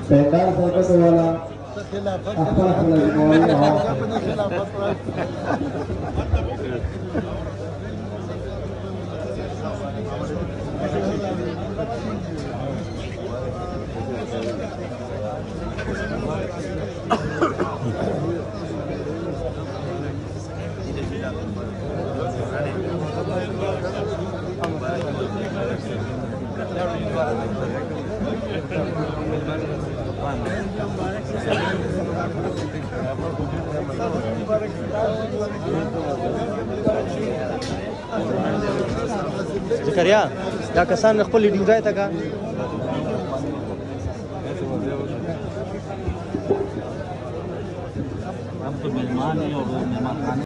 पेंडाल फोटो वाला زكريا دا کسان خپل ډیوډای ته کا अब तो मेहमान ही और मेहमान खाने